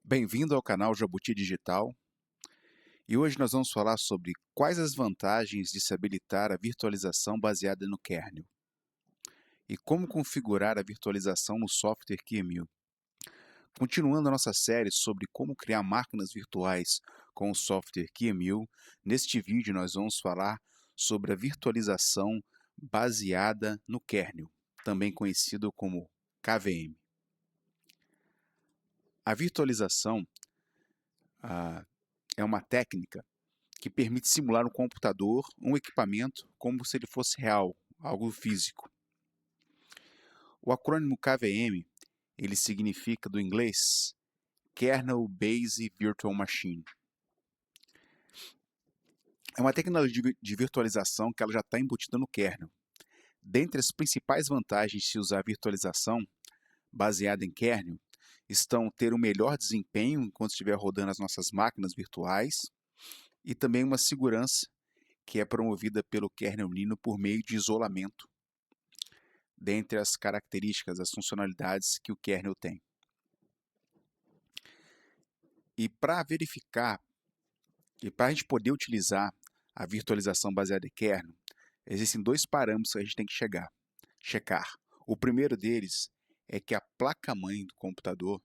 Bem-vindo ao canal Jabuti Digital e hoje nós vamos falar sobre quais as vantagens de se habilitar a virtualização baseada no kernel e como configurar a virtualização no software QEMU. Continuando a nossa série sobre como criar máquinas virtuais com o software QEMU, neste vídeo nós vamos falar sobre a virtualização baseada no kernel, também conhecido como KVM. A virtualização é uma técnica que permite simular um computador, um equipamento, como se ele fosse real, algo físico. O acrônimo KVM, ele significa do inglês Kernel Based Virtual Machine. É uma tecnologia de virtualização que ela já está embutida no kernel. Dentre as principais vantagens de se usar a virtualização baseada em kernel, estão ter um melhor desempenho enquanto estiver rodando as nossas máquinas virtuais e também uma segurança que é promovida pelo kernel Linux por meio de isolamento, dentre as características, as funcionalidades que o kernel tem. E para verificar, e para a gente poder utilizar a virtualização baseada em kernel, existem dois parâmetros que a gente tem que checar. O primeiro deles é que a placa-mãe do computador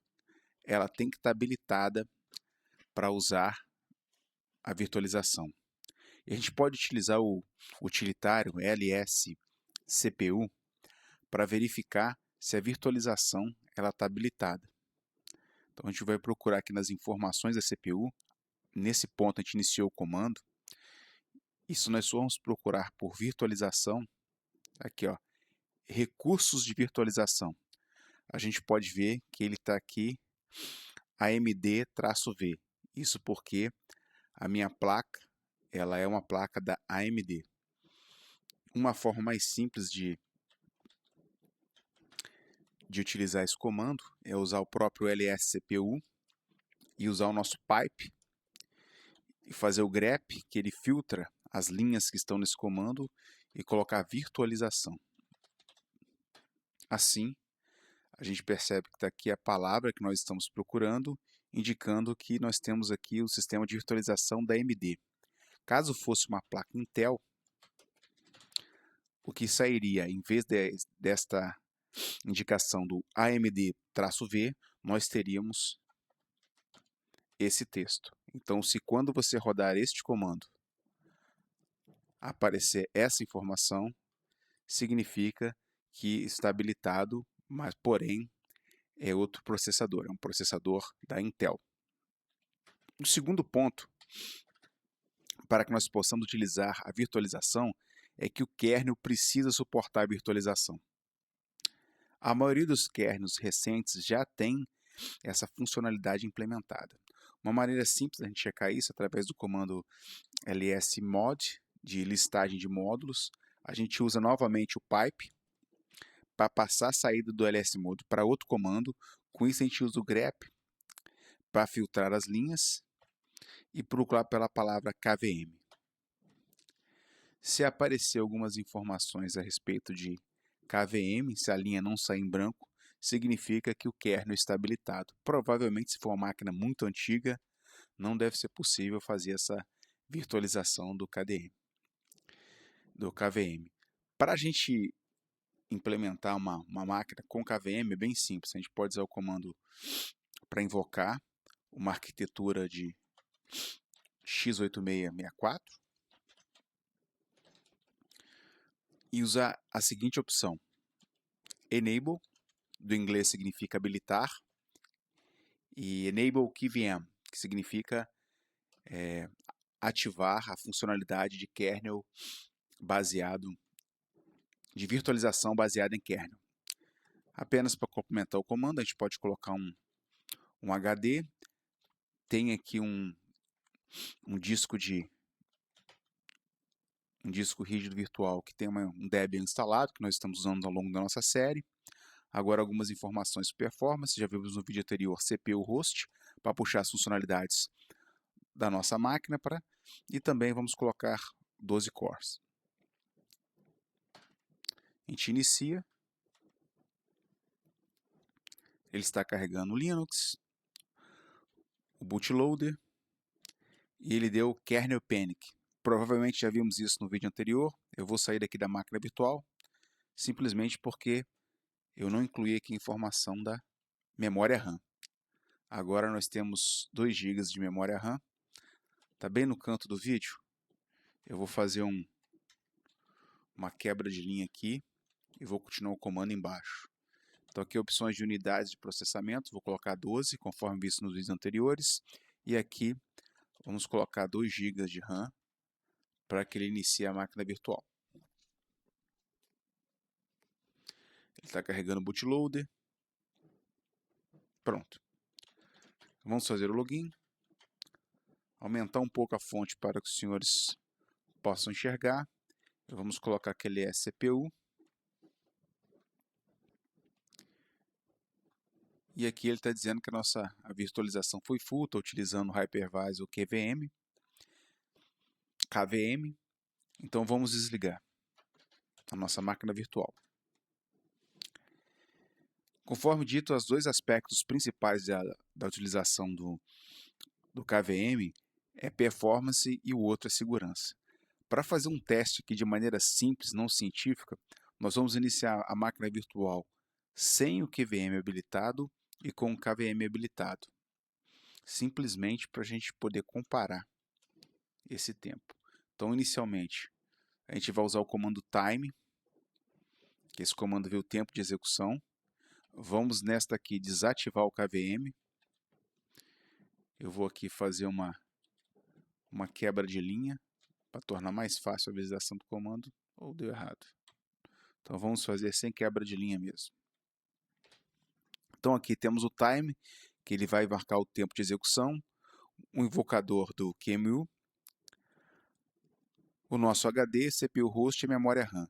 ela tem que estar habilitada para usar a virtualização. E a gente pode utilizar o utilitário ls-cpu para verificar se a virtualização está habilitada. Então a gente vai procurar aqui nas informações da CPU, nesse ponto a gente iniciou o comando, e se nós formos procurar por virtualização, aqui ó, recursos de virtualização, a gente pode ver que ele está aqui AMD-V, isso porque a minha placa ela é uma placa da AMD. Uma forma mais simples de utilizar esse comando é usar o próprio ls-cpu e usar o nosso pipe e fazer o grep, que ele filtra as linhas que estão nesse comando e colocar virtualização. Assim, a gente percebe que está aqui a palavra que nós estamos procurando, indicando que nós temos aqui o sistema de virtualização da AMD. Caso fosse uma placa Intel, o que sairia, em vez desta indicação do AMD-V, nós teríamos esse texto. Então, se quando você rodar este comando aparecer essa informação, significa que está habilitado, mas porém é outro processador, é um processador da Intel. O segundo ponto, para que nós possamos utilizar a virtualização, é que o kernel precisa suportar a virtualização. A maioria dos kernels recentes já tem essa funcionalidade implementada. Uma maneira simples de a gente checar isso é através do comando ls-mod, de listagem de módulos. A gente usa novamente o pipe para passar a saída do ls-mod para outro comando. Com isso a gente usa o grep para filtrar as linhas e procurar pela palavra KVM. Se aparecer algumas informações a respeito de KVM, se a linha não sair em branco, significa que o kernel está habilitado. Provavelmente, se for uma máquina muito antiga, não deve ser possível fazer essa virtualização do KVM. Para a gente implementar uma máquina com KVM é bem simples. A gente pode usar o comando para invocar uma arquitetura de x86-64 e usar a seguinte opção: enable, do inglês significa habilitar, e enable KVM, que significa ativar a funcionalidade de kernel de virtualização baseada em kernel. Apenas para complementar o comando, a gente pode colocar um HD, tem aqui um disco rígido virtual que tem um Debian instalado, que nós estamos usando ao longo da nossa série. Agora algumas informações de performance, já vimos no vídeo anterior CPU host, para puxar as funcionalidades da nossa máquina, e também vamos colocar 12 cores. A gente inicia, ele está carregando o Linux, o bootloader e ele deu kernel panic. Provavelmente já vimos isso no vídeo anterior. Eu vou sair daqui da máquina virtual simplesmente porque eu não incluí aqui a informação da memória RAM. Agora nós temos 2 GB de memória RAM. Está bem no canto do vídeo. Eu vou fazer uma quebra de linha aqui e vou continuar o comando embaixo. Então aqui opções de unidades de processamento, vou colocar 12, conforme visto nos vídeos anteriores. E aqui vamos colocar 2 GB de RAM para que ele inicie a máquina virtual. Ele está carregando o bootloader. Pronto. Vamos fazer o login. Aumentar um pouco a fonte para que os senhores possam enxergar. Vamos colocar que ele é CPU. E aqui ele está dizendo que a virtualização foi full, está utilizando o Hypervisor KVM. Então vamos desligar a nossa máquina virtual. Conforme dito, os 2 aspectos principais da utilização do KVM é performance e o outro é segurança. Para fazer um teste aqui de maneira simples, não científica, nós vamos iniciar a máquina virtual sem o KVM habilitado e com o KVM habilitado. Simplesmente para a gente poder comparar esse tempo. Então, inicialmente, a gente vai usar o comando time, que esse comando vê o tempo de execução. Vamos nesta aqui desativar o KVM. Eu vou aqui fazer uma quebra de linha para tornar mais fácil a visualização do comando. Ou deu errado. Então vamos fazer sem quebra de linha mesmo. Então aqui temos o time, que ele vai marcar o tempo de execução, o invocador do QEMU, o nosso HD, CPU host e memória RAM.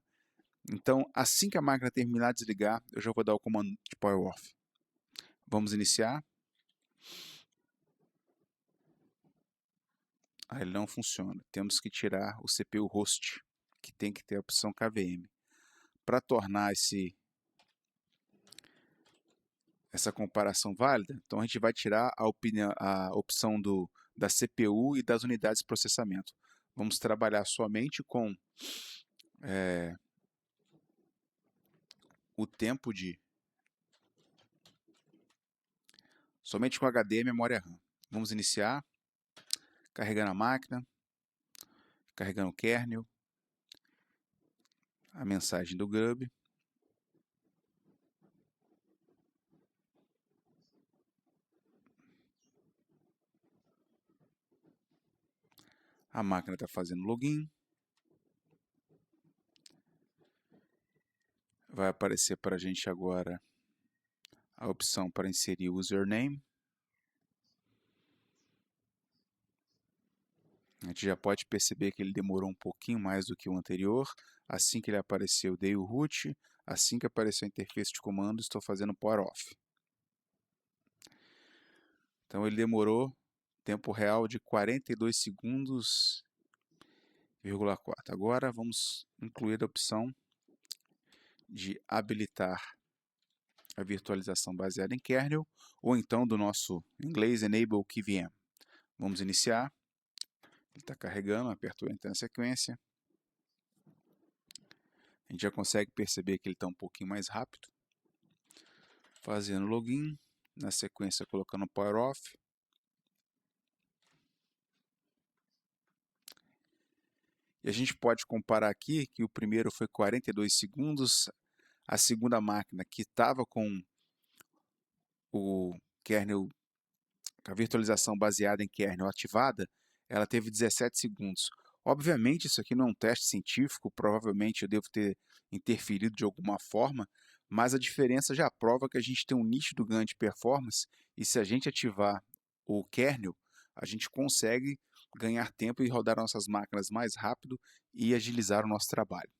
Então, assim que a máquina terminar de desligar, eu já vou dar o comando de power off. Vamos iniciar. Aí ele não funciona. Temos que tirar o CPU host, que tem que ter a opção KVM. Para tornar essa comparação válida, então a gente vai tirar a opção da CPU e das unidades de processamento. Vamos trabalhar somente com o tempo somente com HD e memória RAM. Vamos iniciar, carregando a máquina, carregando o kernel, a mensagem do GUB. A máquina está fazendo login. Vai aparecer para a gente agora a opção para inserir o username. A gente já pode perceber que ele demorou um pouquinho mais do que o anterior. Assim que ele apareceu, dei o root. Assim que apareceu a interface de comando, estou fazendo power off. Então ele demorou tempo real de 42 segundos, 4. Agora vamos incluir a opção de habilitar a virtualização baseada em kernel, ou então do nosso inglês Enable KVM. Vamos iniciar. Ele está carregando, aperto Enter na sequência. A gente já consegue perceber que ele está um pouquinho mais rápido. Fazendo login, na sequência colocando power off. E a gente pode comparar aqui que o primeiro foi 42 segundos, a segunda máquina que estava com o kernel, a virtualização baseada em kernel ativada, ela teve 17 segundos. Obviamente isso aqui não é um teste científico, provavelmente eu devo ter interferido de alguma forma, mas a diferença já prova que a gente tem um nítido ganho de performance e se a gente ativar o kernel, a gente consegue ganhar tempo e rodar nossas máquinas mais rápido e agilizar o nosso trabalho.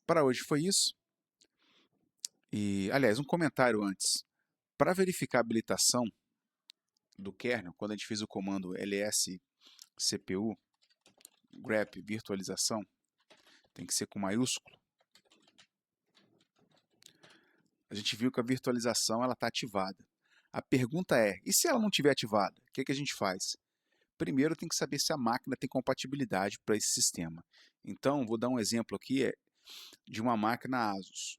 Para hoje foi isso. E, aliás, um comentário antes. Para verificar a habilitação do kernel, quando a gente fez o comando ls cpu grep virtualização, tem que ser com maiúsculo. A gente viu que a virtualização está ativada. A pergunta é, e se ela não estiver ativada? O que a gente faz? Primeiro tem que saber se a máquina tem compatibilidade para esse sistema. Então, vou dar um exemplo aqui de uma máquina ASUS.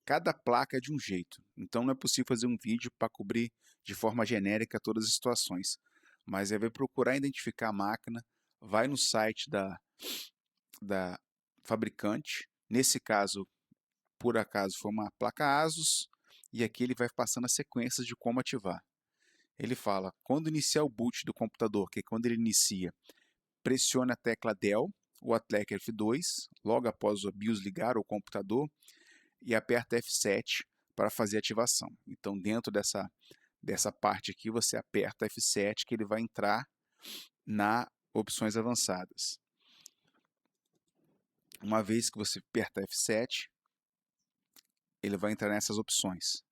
Cada placa é de um jeito, então não é possível fazer um vídeo para cobrir de forma genérica todas as situações. Mas aí vai procurar identificar a máquina, vai no site da fabricante, nesse caso, por acaso, foi uma placa ASUS, e aqui ele vai passando as sequências de como ativar. Ele fala, quando iniciar o boot do computador, que é quando ele inicia, pressione a tecla Del ou a tecla F2, logo após o BIOS ligar o computador, e aperta F7 para fazer a ativação. Então, dentro dessa parte aqui, você aperta F7 que ele vai entrar na opções avançadas. Uma vez que você aperta F7, ele vai entrar nessas opções.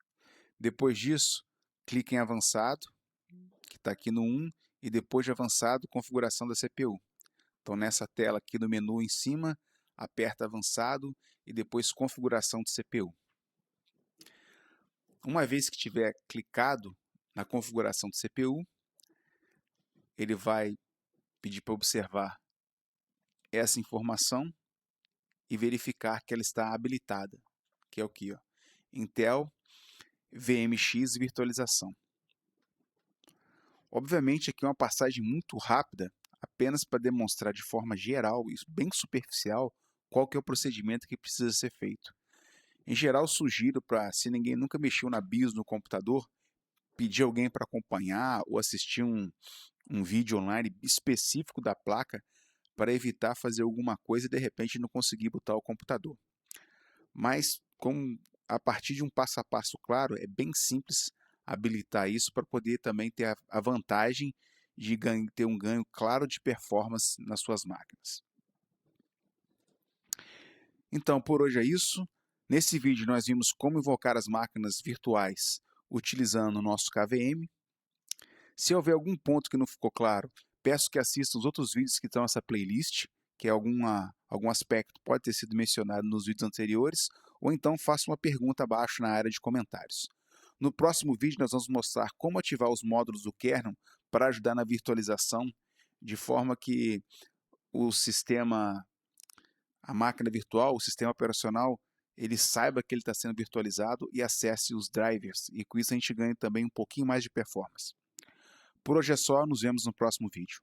Depois disso, clique em avançado, que está aqui no 1, e depois de avançado, configuração da CPU. Então, nessa tela aqui no menu em cima, aperta avançado e depois configuração de CPU. Uma vez que tiver clicado na configuração de CPU, ele vai pedir para observar essa informação e verificar que ela está habilitada, que é o que? Intel VMX Virtualização. Obviamente aqui é uma passagem muito rápida, apenas para demonstrar de forma geral, isso bem superficial, qual que é o procedimento que precisa ser feito. Em geral, sugiro para, se ninguém nunca mexeu na BIOS no computador, pedir alguém para acompanhar ou assistir um vídeo online específico da placa para evitar fazer alguma coisa e de repente não conseguir botar o computador. Mas, a partir de um passo a passo claro, é bem simples habilitar isso para poder também ter a vantagem de ter um ganho claro de performance nas suas máquinas. Então, por hoje é isso. Nesse vídeo nós vimos como invocar as máquinas virtuais utilizando o nosso KVM. Se houver algum ponto que não ficou claro, peço que assistam os outros vídeos que estão nessa playlist, que algum aspecto pode ter sido mencionado nos vídeos anteriores, ou então faça uma pergunta abaixo na área de comentários. No próximo vídeo nós vamos mostrar como ativar os módulos do kernel para ajudar na virtualização, de forma que a máquina virtual, o sistema operacional, ele saiba que ele está sendo virtualizado e acesse os drivers, e com isso a gente ganha também um pouquinho mais de performance. Por hoje é só, nos vemos no próximo vídeo.